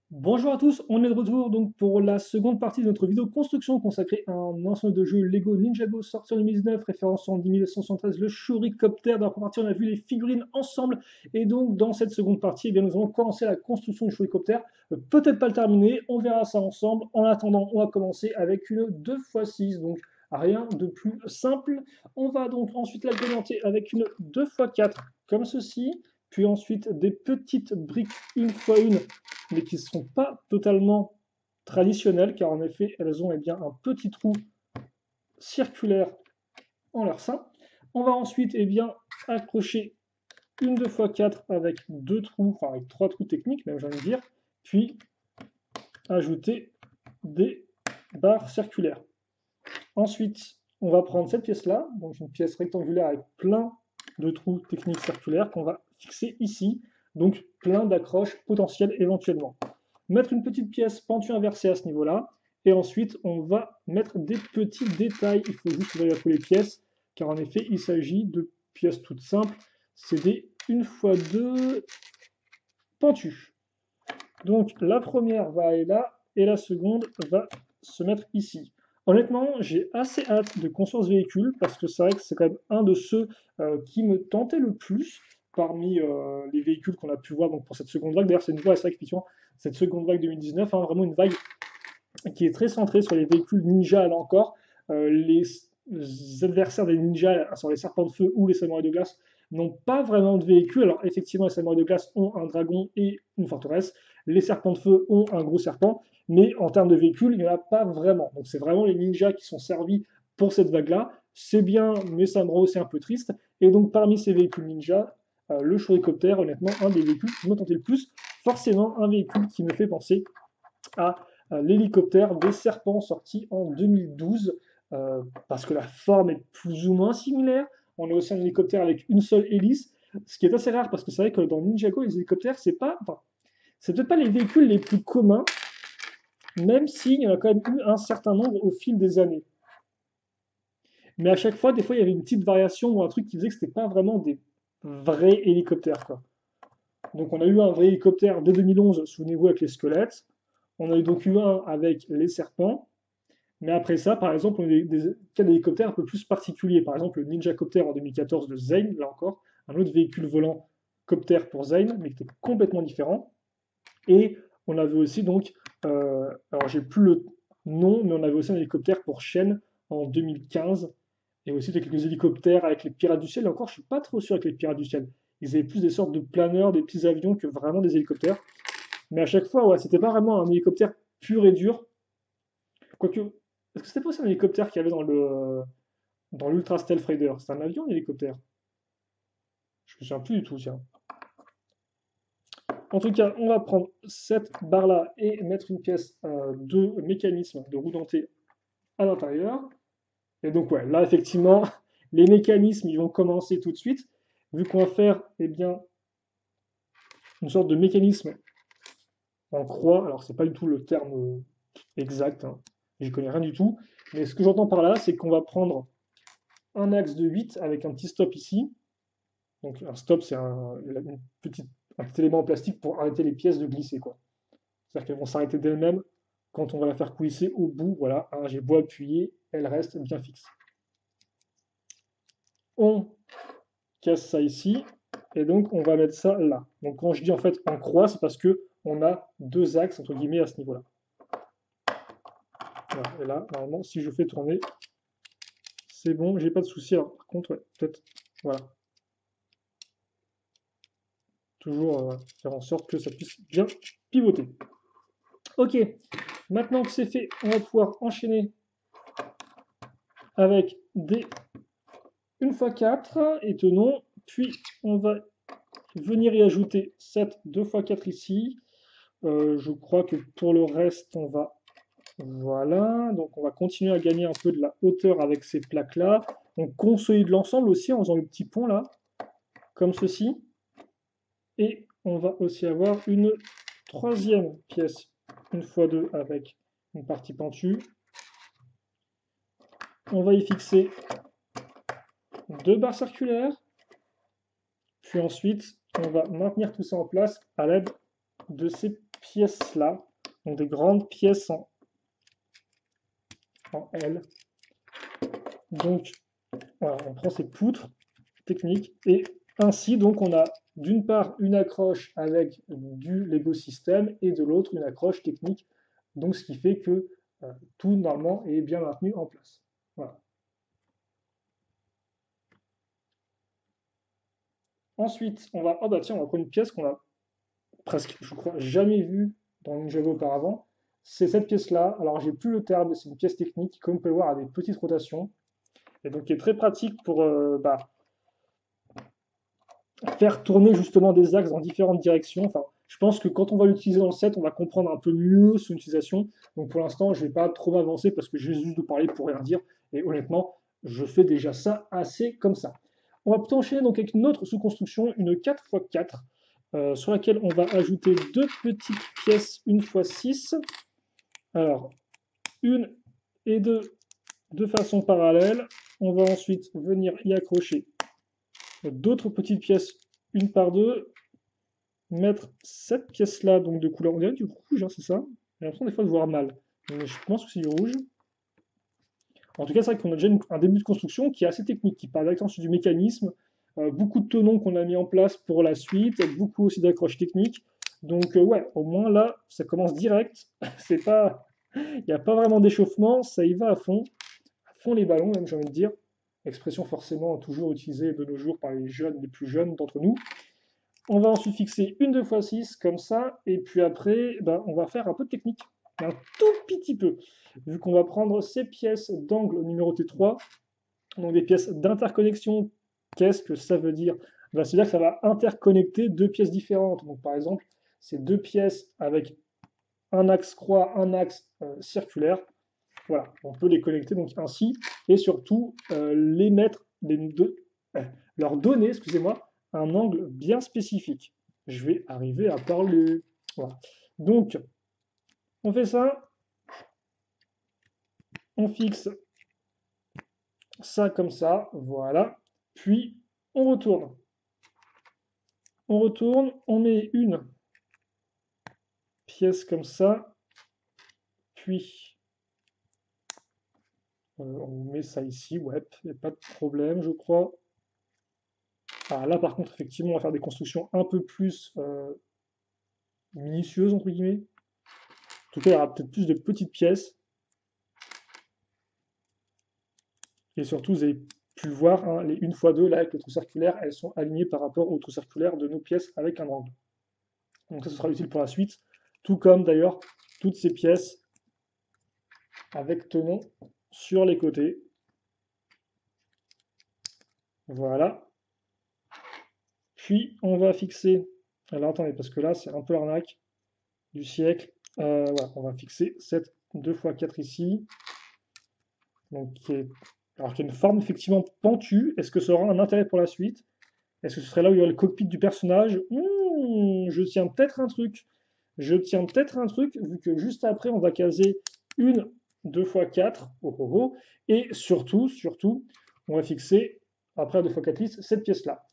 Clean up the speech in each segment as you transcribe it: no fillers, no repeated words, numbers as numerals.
Bonjour à tous, on est de retour donc pour la seconde partie de notre vidéo construction consacrée à un ensemble de jeux Lego Ninjago sorti en 2019, référence en 10173, le Shurikopter. Dans la première partie, on a vu les figurines ensemble, et donc dans cette seconde partie, eh bien, nous allons commencer la construction du Shurikopter. Peut-être pas le terminer, on verra ça ensemble. En attendant, on va commencer avec une 2x6, donc rien de plus simple. On va donc ensuite l'agrémenter avec une 2x4, comme ceci, puis ensuite des petites briques une fois une mais qui ne sont pas totalement traditionnelles, car en effet, elles ont bien, un petit trou circulaire en leur sein. On va ensuite bien, accrocher une 2x4 avec deux trous, enfin avec trois trous techniques, même j'ai envie de dire, puis ajouter des barres circulaires. Ensuite, on va prendre cette pièce-là, donc une pièce rectangulaire avec plein de trous techniques circulaires qu'on va fixer ici, donc plein d'accroches potentielles éventuellement. Mettre une petite pièce pentue inversée à ce niveau-là, et ensuite on va mettre des petits détails. Il faut juste ouvrir les pièces, car en effet il s'agit de pièces toutes simples, c'est des 1x2 pentues. Donc la première va aller là, et la seconde va se mettre ici. Honnêtement, j'ai assez hâte de construire ce véhicule, parce que c'est vrai que c'est quand même un de ceux qui me tentait le plus parmi les véhicules qu'on a pu voir donc, pour cette seconde vague. D'ailleurs, c'est une voie, c'est vrai qu'effectivement, cette seconde vague 2019, hein, vraiment une vague qui est très centrée sur les véhicules ninja là encore. Les adversaires des ninjas, sur les serpents de feu ou les samouraïs de glace, n'ont pas vraiment de véhicule. Alors effectivement, les samouraïs de glace ont un dragon et une forteresse. Les serpents de feu ont un gros serpent, mais en termes de véhicules, il n'y en a pas vraiment. Donc c'est vraiment les ninjas qui sont servis pour cette vague-là. C'est bien, mais ça me rend aussi un peu triste. Et donc parmi ces véhicules ninja, le Shurikopter, honnêtement, un des véhicules qui me tentait le plus. Forcément, un véhicule qui me fait penser à l'hélicoptère des serpents sorti en 2012, parce que la forme est plus ou moins similaire. On a aussi un hélicoptère avec une seule hélice, ce qui est assez rare parce que c'est vrai que dans Ninjago, les hélicoptères, c'est pas, enfin, c'est peut-être pas les véhicules les plus communs, même s'il y en a quand même eu un certain nombre au fil des années. Mais à chaque fois, des fois, il y avait une petite variation ou un truc qui faisait que c'était pas vraiment des vrais hélicoptères, quoi. Donc on a eu un vrai hélicoptère dès 2011, souvenez-vous, avec les squelettes. On a eu donc eu un avec les serpents. Mais après ça, par exemple, on a des cas d'hélicoptères un peu plus particuliers. Par exemple, le Ninja Copter en 2014 de Zane, là encore, un autre véhicule volant copter pour Zane, mais qui était complètement différent. Et on avait aussi donc, alors j'ai plus le nom, mais on avait aussi un hélicoptère pour Shen en 2015. Et aussi de quelques hélicoptères avec les pirates du ciel. Et encore, je suis pas trop sûr avec les pirates du ciel. Ils avaient plus des sortes de planeurs, des petits avions que vraiment des hélicoptères. Mais à chaque fois, ouais, c'était pas vraiment un hélicoptère pur et dur. Quoique, est-ce que c'était pas aussi un hélicoptère qu'il y avait dans l'Ultra Stealth Raider? C'est un avion, un hélicoptère? Je me souviens plus du tout, tiens. En tout cas, on va prendre cette barre-là et mettre une pièce de mécanisme de roue dentée à l'intérieur. Et donc, ouais, là, effectivement, les mécanismes, ils vont commencer tout de suite. Vu qu'on va faire, eh bien, une sorte de mécanisme en croix. Alors, c'est pas du tout le terme exact, hein. J'y connais rien du tout. Mais ce que j'entends par là, c'est qu'on va prendre un axe de 8 avec un petit stop ici. Donc un stop, c'est un petit élément en plastique pour arrêter les pièces de glisser, quoi. C'est-à-dire qu'elles vont s'arrêter d'elles-mêmes quand on va la faire coulisser au bout. Voilà, hein, j'ai beau appuyer, elle reste bien fixe. On casse ça ici, et donc on va mettre ça là. Donc quand je dis en fait en croix, c'est parce que on a deux axes entre guillemets à ce niveau-là. Voilà. Et là, normalement, si je fais tourner, c'est bon, j'ai pas de souci. Alors par contre, ouais, peut-être, voilà, toujours faire en sorte que ça puisse bien pivoter. Ok, maintenant que c'est fait, on va pouvoir enchaîner avec des 1x4 et tenons, puis on va venir y ajouter cette 2x4 ici. Je crois que pour le reste, on va, voilà, donc on va continuer à gagner un peu de la hauteur avec ces plaques-là. On consolide l'ensemble aussi en faisant le petit pont là, comme ceci. Et on va aussi avoir une troisième pièce 1x2 avec une partie pentue. On va y fixer deux barres circulaires. Puis ensuite, on va maintenir tout ça en place à l'aide de ces pièces-là, donc des grandes pièces en L. Donc, voilà, on prend ces poutres techniques et ainsi, donc, on a d'une part une accroche avec du Lego système et de l'autre une accroche technique. Donc, ce qui fait que tout normalement est bien maintenu en place. Voilà. Ensuite, oh bah tiens, on va prendre une pièce qu'on a presque, je crois, jamais vue dans Ninjago auparavant. C'est cette pièce-là. Alors, j'ai plus le terme, mais c'est une pièce technique qui, comme vous pouvez voir, a des petites rotations et donc qui est très pratique pour faire tourner justement des axes dans différentes directions. Enfin, je pense que quand on va l'utiliser dans le set, on va comprendre un peu mieux son utilisation. Donc pour l'instant, je ne vais pas trop m'avancer parce que j'ai juste de parler pour rien dire. Et honnêtement, je fais déjà ça assez comme ça. On va plutôt enchaîner donc avec une autre sous-construction, une 4x4, sur laquelle on va ajouter deux petites pièces 1x6. Alors, une et deux de façon parallèle. On va ensuite venir y accrocher d'autres petites pièces une par deux, mettre cette pièce-là, donc de couleur, on dirait du rouge, hein, c'est ça? J'ai l'impression des fois de voir mal, mais je pense que c'est du rouge. En tout cas, c'est vrai qu'on a déjà un début de construction qui est assez technique, qui parle directement sur du mécanisme, beaucoup de tenons qu'on a mis en place pour la suite, beaucoup aussi d'accroches techniques. Donc ouais, au moins là, ça commence direct. C'est pas, il n'y a pas vraiment d'échauffement, ça y va à fond les ballons, même j'ai envie de dire. Expression forcément toujours utilisée de nos jours par les jeunes, les plus jeunes d'entre nous. On va ensuite fixer une 2x6 comme ça, et puis après, ben, on va faire un peu de technique, un tout petit peu, vu qu'on va prendre ces pièces d'angle numéroté 3, donc des pièces d'interconnexion. Qu'est-ce que ça veut dire? Ben, c'est-à-dire que ça va interconnecter deux pièces différentes. Donc par exemple, ces deux pièces avec un axe croix, un axe circulaire, voilà, on peut les connecter donc ainsi, et surtout les mettre, leur donner, excusez-moi, un angle bien spécifique. Je vais arriver à parler. Voilà. Donc, on fait ça, on fixe ça comme ça, voilà. Puis, on retourne. On retourne, on met une pièce comme ça, puis on met ça ici, ouais, il n'y a pas de problème, je crois. Ah, là, par contre, effectivement, on va faire des constructions un peu plus minutieuses, entre guillemets. En tout cas, il y aura peut-être plus de petites pièces. Et surtout, vous avez pu le voir, hein, les 1x2, là, avec le trou circulaire, elles sont alignées par rapport au trou circulaire de nos pièces avec un angle. Donc ça, ce sera utile pour la suite. Tout comme, d'ailleurs, toutes ces pièces avec tenon sur les côtés. Voilà. Puis, on va fixer... Alors, attendez, parce que là, c'est un peu l'arnaque du siècle. Voilà, on va fixer cette 2x4 ici. Donc, alors qu'il y a une forme effectivement pentue. Est-ce que ça aura un intérêt pour la suite? Est-ce que ce serait là où il y aurait le cockpit du personnage? Je tiens peut-être un truc. Je tiens peut-être un truc, vu que juste après, on va caser une 2x4. Oh, oh, oh, et surtout, on va fixer, après la 2x4 liste, cette pièce-là.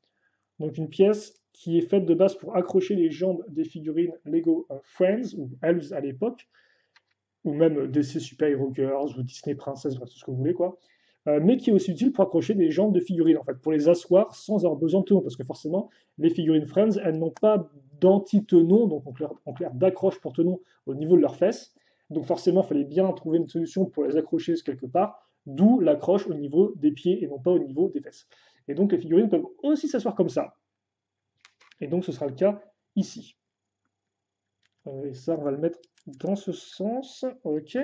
Donc une pièce qui est faite de base pour accrocher les jambes des figurines Lego Friends, ou Elves à l'époque, ou même DC Super Hero Girls, ou Disney Princess, tout ce que vous voulez, quoi. Mais qui est aussi utile pour accrocher des jambes de figurines, en fait, pour les asseoir sans avoir besoin de tenons, parce que forcément, les figurines Friends, elles n'ont pas d'anti-tenon, donc en clair d'accroche pour tenon au niveau de leurs fesses. Donc forcément, il fallait bien trouver une solution pour les accrocher quelque part, d'où l'accroche au niveau des pieds et non pas au niveau des fesses. Et donc les figurines peuvent aussi s'asseoir comme ça. Et donc ce sera le cas ici. Et ça, on va le mettre dans ce sens. Ok.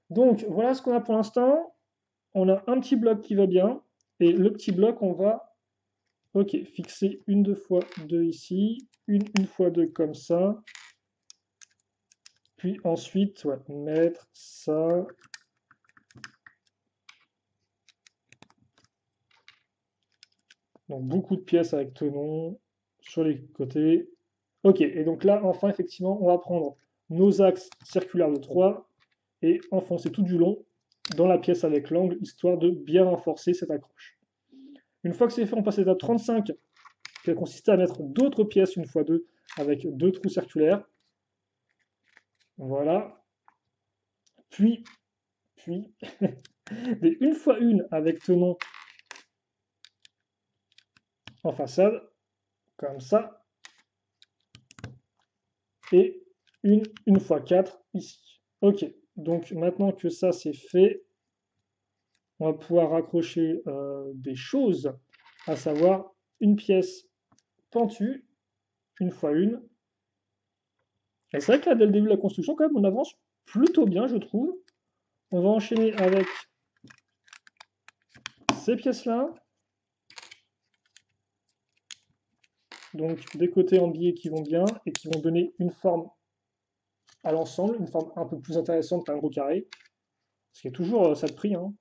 Donc voilà ce qu'on a pour l'instant. On a un petit bloc qui va bien. Et le petit bloc, on va fixer une 2x2 ici, une 1x2 comme ça. Puis ensuite, mettre ça. Donc beaucoup de pièces avec tenon sur les côtés. Ok, et donc là, enfin, effectivement, on va prendre nos axes circulaires de 3 et enfoncer tout du long dans la pièce avec l'angle, histoire de bien renforcer cette accroche. Une fois que c'est fait, on passe à l'étape 35, qui va consister à mettre d'autres pièces 1x2 avec deux trous circulaires. Voilà. Puis, des une fois une avec tenon en façade, comme ça, et une fois 4 ici. Ok, donc maintenant que ça c'est fait, on va pouvoir raccrocher des choses, à savoir une pièce pentue, une fois une. Et c'est vrai que là, dès le début de la construction, quand même, on avance plutôt bien, je trouve. On va enchaîner avec ces pièces-là. Donc des côtés en biais qui vont bien et qui vont donner une forme à l'ensemble, une forme un peu plus intéressante qu'un gros carré. Ce qui est toujours ça de prix, hein.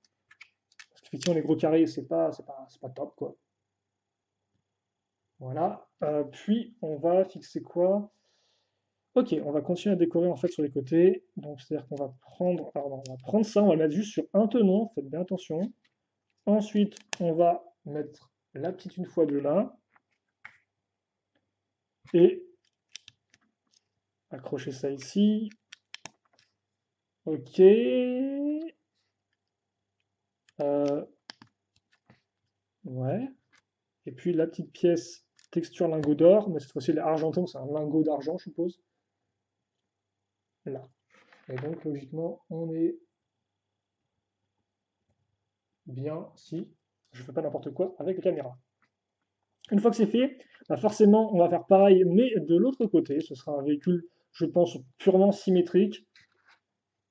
Parce qu'effectivement, les gros carrés, c'est pas top, quoi. Voilà. Puis, on va fixer quoi? Ok, on va continuer à décorer en fait sur les côtés. Donc, c'est-à-dire qu'on va prendre, alors non, on va prendre ça, on va le mettre juste sur un tenon, faites bien attention. Ensuite, on va mettre la petite une fois deux là. Et accrocher ça ici. Ok. Ouais. Et puis la petite pièce texture lingot d'or, mais cette fois-ci elle est argentée, c'est un lingot d'argent, je suppose. Là. Et donc logiquement, on est bien si je fais pas n'importe quoi avec la caméra. Une fois que c'est fait, bah forcément, on va faire pareil, mais de l'autre côté. Ce sera un véhicule, je pense, purement symétrique.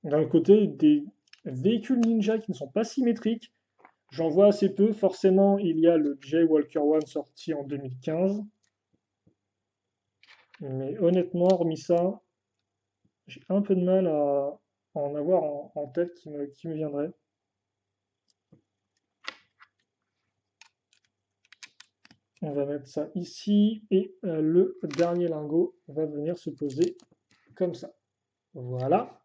D'un côté, des véhicules ninja qui ne sont pas symétriques, j'en vois assez peu. Forcément, il y a le Jay Walker One sorti en 2015. Mais honnêtement, hormis ça, j'ai un peu de mal à en avoir en tête qui me viendrait. On va mettre ça ici et le dernier lingot va venir se poser comme ça. Voilà.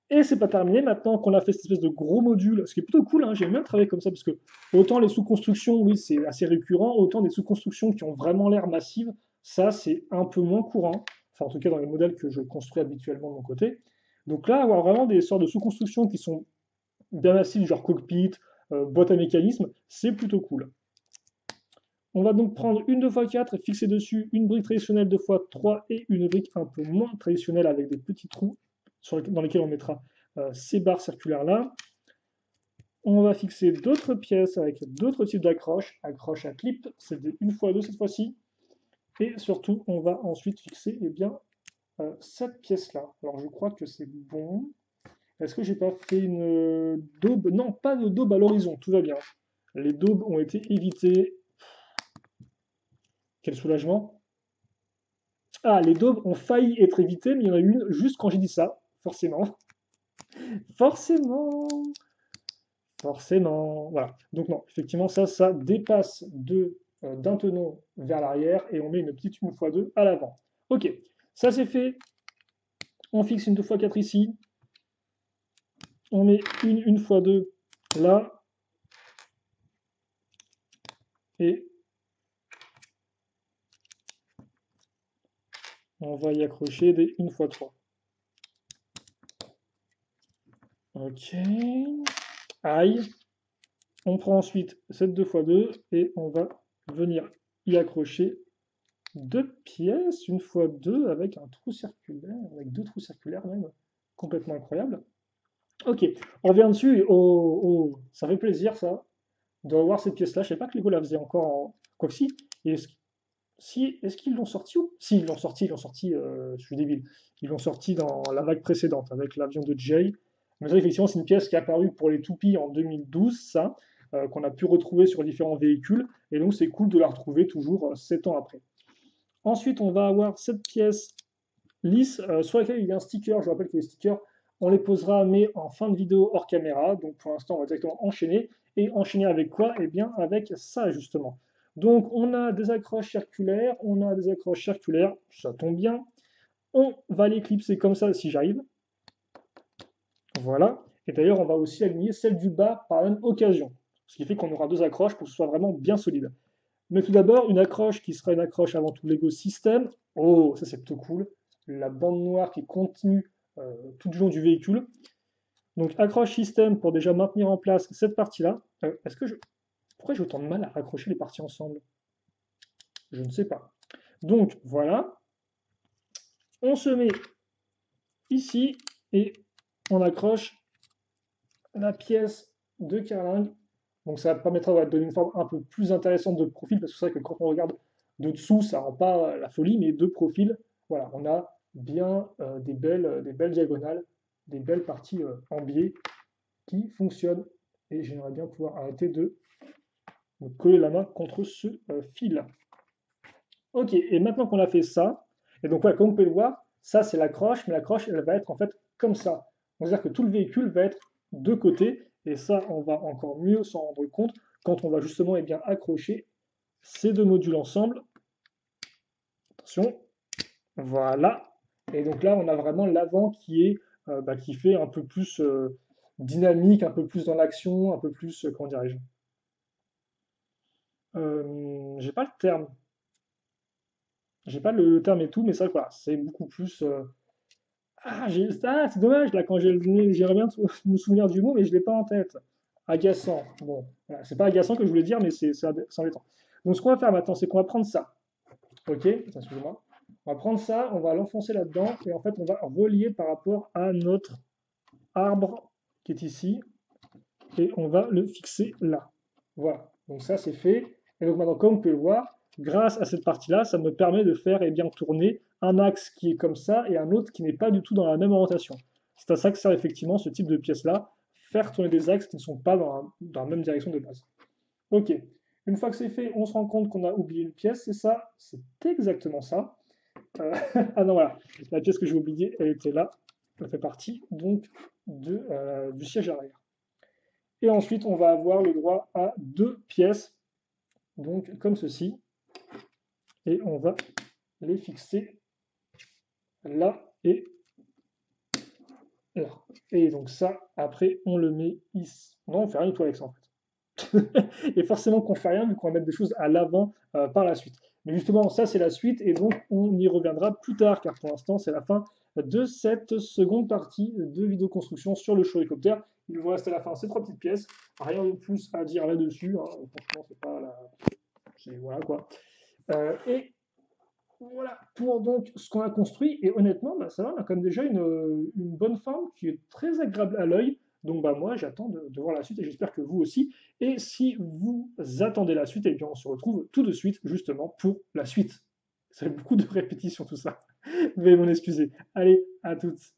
Et c'est pas terminé maintenant qu'on a fait cette espèce de gros module, ce qui est plutôt cool, hein, j'aime bien travailler comme ça parce que autant les sous-constructions, oui, c'est assez récurrent, autant des sous-constructions qui ont vraiment l'air massives, ça c'est un peu moins courant, enfin en tout cas dans les modèles que je construis habituellement de mon côté. Donc là, avoir vraiment des sortes de sous-constructions qui sont bien massives, genre cockpit, boîte à mécanisme, c'est plutôt cool. On va donc prendre une 2x4 et fixer dessus une brique traditionnelle 2x3 et une brique un peu moins traditionnelle avec des petits trous dans lesquels on mettra ces barres circulaires-là. On va fixer d'autres pièces avec d'autres types d'accroches, accroches à clip, c'est des 1x2 cette fois-ci. Et surtout, on va ensuite fixer eh bien, cette pièce-là. Alors je crois que c'est bon. Est-ce que j'ai pas fait une daube? Non, pas de daube à l'horizon, tout va bien. Les daubes ont été évitées. Quel soulagement. Ah, les daubes ont failli être évitées, mais il y en a une juste quand j'ai dit ça, forcément. Forcément. Forcément. Voilà. Donc non, effectivement, ça dépasse d'un tenon vers l'arrière et on met une petite 1x2 à l'avant. Ok, ça c'est fait. On fixe une 2x4 ici. On met une 1x2 là. Et on va y accrocher des 1x3. Ok. Aïe. On prend ensuite cette 2x2 et on va venir y accrocher deux pièces, une fois deux, avec un trou circulaire, avec deux trous circulaires même, complètement incroyable. Ok, on revient dessus et oh, oh, ça fait plaisir ça, de revoir cette pièce-là. Je sais pas que Lego la faisait encore en. Quoi que si, est-ce qu'ils l'ont sorti ou. Si, ils l'ont sorti, je suis débile. Ils l'ont sorti dans la vague précédente avec l'avion de Jay. Mais ça, effectivement, c'est une pièce qui est apparue pour les toupies en 2012, ça, qu'on a pu retrouver sur différents véhicules. Et donc, c'est cool de la retrouver toujours 7 ans après. Ensuite, on va avoir cette pièce lisse sur laquelle il y a un sticker. Je vous rappelle que les stickers, on les posera, mais en fin de vidéo hors caméra. Donc, pour l'instant, on va directement enchaîner. Et enchaîner avec quoi? Eh bien, avec ça, justement. Donc, on a des accroches circulaires, ça tombe bien. On va l'éclipser comme ça si j'arrive. Voilà. Et d'ailleurs, on va aussi aligner celle du bas par la même occasion. Ce qui fait qu'on aura deux accroches pour que ce soit vraiment bien solide. Mais tout d'abord, une accroche qui sera une accroche avant tout Lego System. Oh, ça c'est plutôt cool. La bande noire qui continue tout du long du véhicule. Donc accroche système pour déjà maintenir en place cette partie-là. Pourquoi j'ai autant de mal à raccrocher les parties ensemble? Je ne sais pas. Donc voilà, on se met ici et on accroche la pièce de carlingue. Donc ça permettra de donner une forme un peu plus intéressante de profil, parce que c'est vrai que quand on regarde de dessous, ça rend pas la folie, mais de profil, voilà, on a bien des belles diagonales, des belles parties en biais qui fonctionnent. Et j'aimerais bien pouvoir arrêter de me coller la main contre ce fil. Ok, et maintenant qu'on a fait ça, et donc ouais, comme vous pouvez le voir, ça c'est l'accroche, mais l'accroche elle va être en fait comme ça. C'est-à-dire que tout le véhicule va être de côté, et ça on va encore mieux s'en rendre compte quand on va justement bien accrocher ces deux modules ensemble. Attention, voilà. Et donc là on a vraiment l'avant qui fait un peu plus dynamique, un peu plus dans l'action, un peu plus, comment dirais-je, j'ai pas le terme. J'ai pas le terme et tout, mais ça, voilà, c'est beaucoup plus. C'est dommage, là, quand j'ai le nez, j'aimerais bien me souvenir du mot, mais je l'ai pas en tête. Agaçant. Bon, voilà, c'est pas agaçant que je voulais dire, mais c'est embêtant. Donc, ce qu'on va faire maintenant, c'est qu'on va prendre ça. Ok? Attends, excusez-moi. On va prendre ça, on va l'enfoncer là-dedans, et en fait, on va relier par rapport à notre arbre qui est ici, et on va le fixer là. Voilà. Donc, ça, c'est fait. Et donc, maintenant, comme vous pouvez le voir, grâce à cette partie-là, ça me permet de faire bien tourner un axe qui est comme ça et un autre qui n'est pas du tout dans la même orientation. C'est à ça que sert effectivement ce type de pièce-là, faire tourner des axes qui ne sont pas dans la même direction de base. Ok, une fois que c'est fait, on se rend compte qu'on a oublié une pièce, c'est ça, c'est exactement ça. Ah non, voilà, la pièce que j'ai oubliée, elle était là, elle fait partie donc du siège arrière. Et ensuite, on va avoir le droit à deux pièces, donc comme ceci, et on va les fixer là et là. Et donc ça, après, on le met ici. Non, on fait rien du tout avec ça en fait. Et forcément qu'on fait rien vu qu'on va mettre des choses à l'avant par la suite. Mais justement, ça c'est la suite et donc on y reviendra plus tard car pour l'instant c'est la fin de cette seconde partie de vidéo construction sur le Choricopter. Il vous reste à la fin ces trois petites pièces. Rien de plus à dire là-dessus. Hein. Franchement, c'est pas la... Voilà quoi. Et voilà pour donc ce qu'on a construit. Et honnêtement, bah, ça va, on a quand même déjà une bonne forme qui est très agréable à l'œil. Donc bah, moi, j'attends de voir la suite et j'espère que vous aussi. Et si vous attendez la suite, eh bien, on se retrouve tout de suite justement pour la suite. Ça fait beaucoup de répétitions tout ça. Veuillez m'en excuser. Allez, à toutes.